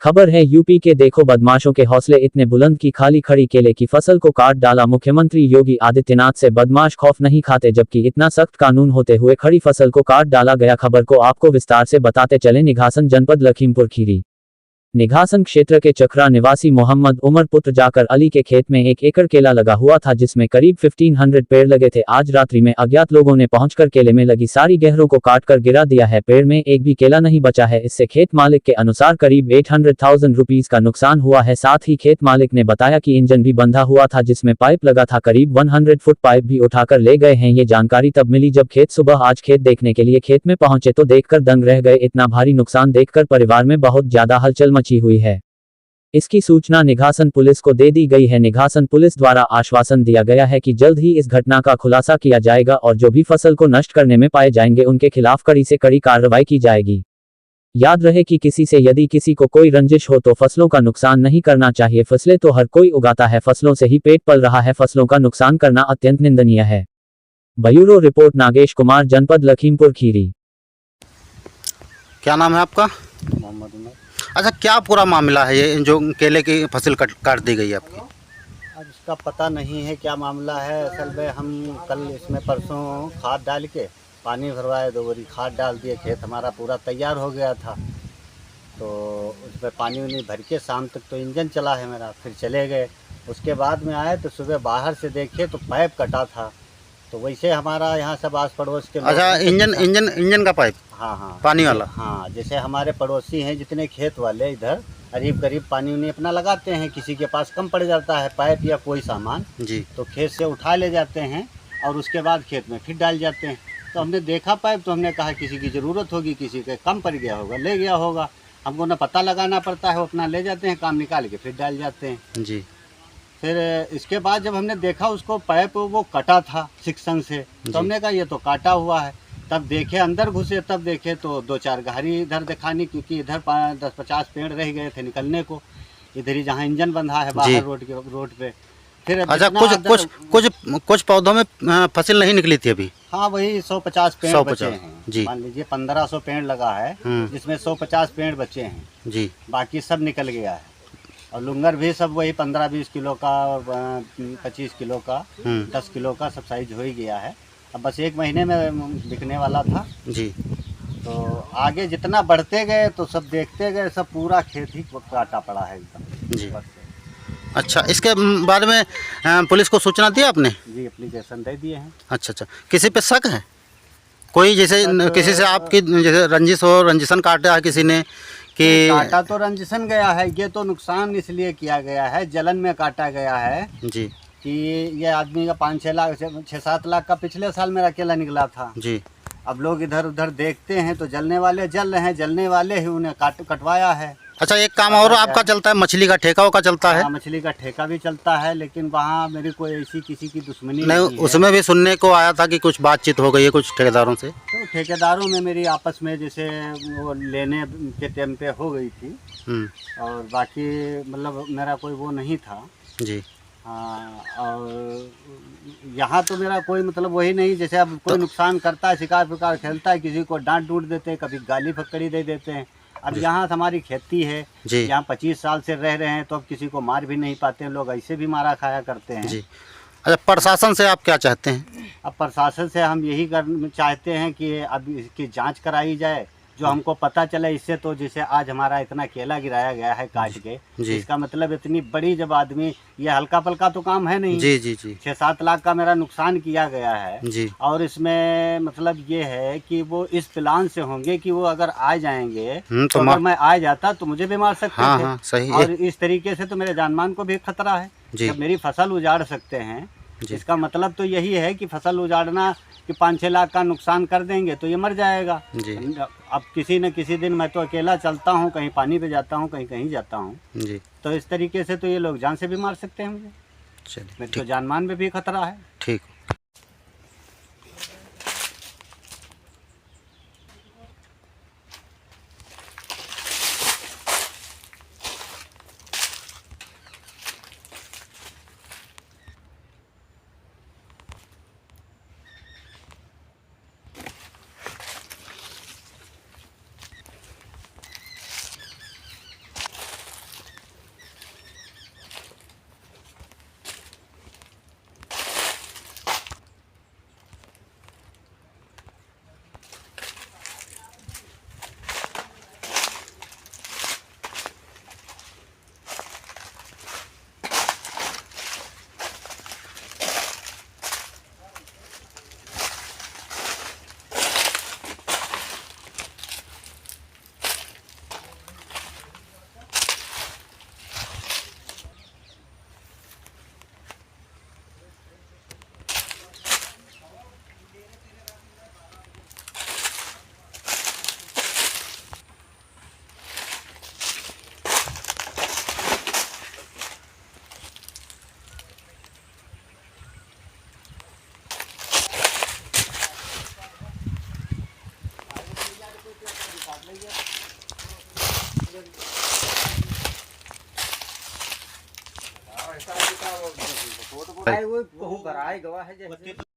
खबर है यूपी के, देखो बदमाशों के हौसले इतने बुलंद की खाली खड़ी केले की फसल को काट डाला। मुख्यमंत्री योगी आदित्यनाथ से बदमाश खौफ नहीं खाते, जबकि इतना सख्त कानून होते हुए खड़ी फसल को काट डाला गया। खबर को आपको विस्तार से बताते चले। निघासन जनपद लखीमपुर खीरी निघासन क्षेत्र के चखरा निवासी मोहम्मद उमर पुत्र जाकर अली के खेत में 1 एकड़ केला लगा हुआ था, जिसमें करीब 1500 पेड़ लगे थे। आज रात्रि में अज्ञात लोगों ने पहुंचकर केले में लगी सारी गहरों को काटकर गिरा दिया है। पेड़ में एक भी केला नहीं बचा है। इससे खेत मालिक के अनुसार करीब 800,000 रुपीज का नुकसान हुआ है। साथ ही खेत मालिक ने बताया कि इंजन भी बंधा हुआ था, जिसमें पाइप लगा था। करीब 100 फुट पाइप भी उठाकर ले गए हैं। ये जानकारी तब मिली जब सुबह आज खेत देखने के लिए खेत में पहुंचे तो देखकर दंग रह गए। इतना भारी नुकसान देखकर परिवार में बहुत ज्यादा हलचल मची हुई है। इसकी सूचना निघासन पुलिस को दे दी गई है। निघासन पुलिस द्वारा आश्वासन दिया गया है कि जल्द ही इस घटना का खुलासा किया जाएगा और जो भी फसल को नष्ट करने में पाए जाएंगे उनके खिलाफ कड़ी से कड़ी कार्रवाई की जाएगी। याद रहे कि किसी से यदि किसी को कोई रंजिश हो तो फसलों का नुकसान नहीं करना चाहिए। फसलें तो हर कोई उगाता है, फसलों से ही पेट पल रहा है। फसलों का नुकसान करना अत्यंत निंदनीय है। ब्यूरो रिपोर्ट नागेश कुमार, जनपद लखीमपुर खीरी। क्या नाम है आपका? मोहम्मद उमर। अच्छा, क्या पूरा मामला है ये जो केले की फसल काट दी गई आपकी? अब इसका पता नहीं है क्या मामला है। असल में हम कल इसमें परसों खाद डाल के पानी भरवाए, 2 बोरी खाद डाल दिए। खेत हमारा पूरा तैयार हो गया था, तो उसमें पानी वानी भर के शाम तक तो इंजन चला है मेरा, फिर चले गए। उसके बाद में आए तो सुबह बाहर से देखे तो पाइप कटा था। तो वैसे हमारा यहाँ सब आस पड़ोस के लोग। अच्छा, इंजन का पाइप? हाँ हाँ, पानी वाला? हाँ, जैसे हमारे पड़ोसी हैं जितने खेत वाले, इधर करीब करीब पानी उन्हें अपना लगाते हैं। किसी के पास कम पड़ जाता है पाइप या कोई सामान जी, तो खेत से उठा ले जाते हैं और उसके बाद खेत में फिर डाल जाते हैं। तो हमने देखा पाइप, तो हमने कहा किसी की ज़रूरत होगी, किसी के कम पड़ गया होगा, ले गया होगा। हमको ना पता लगाना पड़ता है, वो अपना ले जाते हैं, काम निकाल के फिर डाल जाते हैं जी। फिर इसके बाद जब हमने देखा उसको पाइप वो कटा था सेक्शन से, तो हमने कहा ये तो काटा हुआ है। तब देखे, अंदर घुसे, तब देखे तो 2-4 गहरी इधर दिखानी, क्योंकि इधर 10-50 पेड़ रह गए थे निकलने को, इधर ही जहाँ इंजन बंधा है बाहर रोड पे। फिर अच्छा, कुछ पौधों में फसल नहीं निकली थी अभी? हाँ, वही 150 पेड़ बचे हैं जी। मान लीजिए 1500 पेड़ लगा है, जिसमें 150 पेड़ बचे हैं जी, बाकी सब निकल गया है। और लुंगर भी सब वही 15-20 किलो का, 25 किलो का, 10 किलो का सब साइज हो ही गया है। अब बस 1 महीने में बिकने वाला था जी। तो आगे जितना बढ़ते गए तो सब देखते गए, सब पूरा खेत ही काटा पड़ा है एकदम जी। अच्छा, इसके बारे में पुलिस को सूचना दी आपने? जी, एप्लीकेशन दे दिए हैं। अच्छा अच्छा, किसी पे शक है कोई? जैसे किसी से आपकी जैसे रंजिश हो, रंजिशन काटा है किसी ने कि? काटा तो रंजिशन गया है, ये तो नुकसान इसलिए किया गया है, जलन में काटा गया है जी, कि ये आदमी का 5-6 लाख 6-7 लाख का पिछले साल मेरा केला निकला था जी। अब लोग इधर उधर देखते हैं तो जलने वाले जल रहे हैं, जलने वाले ही उन्हें कटवाया है। अच्छा, एक काम और आपका चलता है, मछली का ठेका का चलता है? मछली का ठेका भी चलता है, लेकिन वहाँ मेरी कोई ऐसी किसी की दुश्मनी नहीं, उसमें भी सुनने को आया था कि कुछ बातचीत हो गई है कुछ ठेकेदारों से। तो ठेकेदारों में मेरी आपस में जैसे वो लेने के टाइम पे हो गई थी, और बाकी मतलब मेरा कोई वो नहीं था जी। और यहाँ तो मेरा कोई मतलब वही नहीं, जैसे अब कोई नुकसान करता है, शिकार फिकार खेलता है, किसी को डांट डूट देते हैं, कभी गाली फक्कड़ी दे देते हैं। अब यहाँ हमारी खेती है, यहाँ 25 साल से रह रहे हैं, तो अब किसी को मार भी नहीं पाते हैं, लोग ऐसे भी मारा खाया करते हैं जी। अच्छा, प्रशासन से आप क्या चाहते हैं? अब प्रशासन से हम यही चाहते हैं कि अब इसकी जांच कराई जाए, जो हमको पता चले इससे। तो जैसे आज हमारा इतना केला गिराया गया है काट के, इसका मतलब इतनी बड़ी, जब आदमी, ये हल्का पल्का तो काम है नहीं। जी जी जी। 6-7 लाख का मेरा नुकसान किया गया है जी। और इसमें मतलब ये है कि वो इस प्लान से होंगे कि वो अगर आ जाएंगे तो अगर मैं आ जाता तो मुझे भी मार सकते थे। हाँ, सही। और इस तरीके से तो मेरे जानमान को भी खतरा है, जब मेरी फसल उजाड़ सकते हैं। इसका मतलब तो यही है कि फसल उजाड़ना कि 5-6 लाख का नुकसान कर देंगे तो ये मर जाएगा जी। अब किसी न किसी दिन मैं तो अकेला चलता हूँ, कहीं पानी पे जाता हूँ, कहीं कहीं जाता हूँ जी। तो इस तरीके से तो ये लोग जान से भी मार सकते हैं मुझे। चलिए, मेरे तो जानमान में भी खतरा है। ठीक। वो भराए गवा है जैसे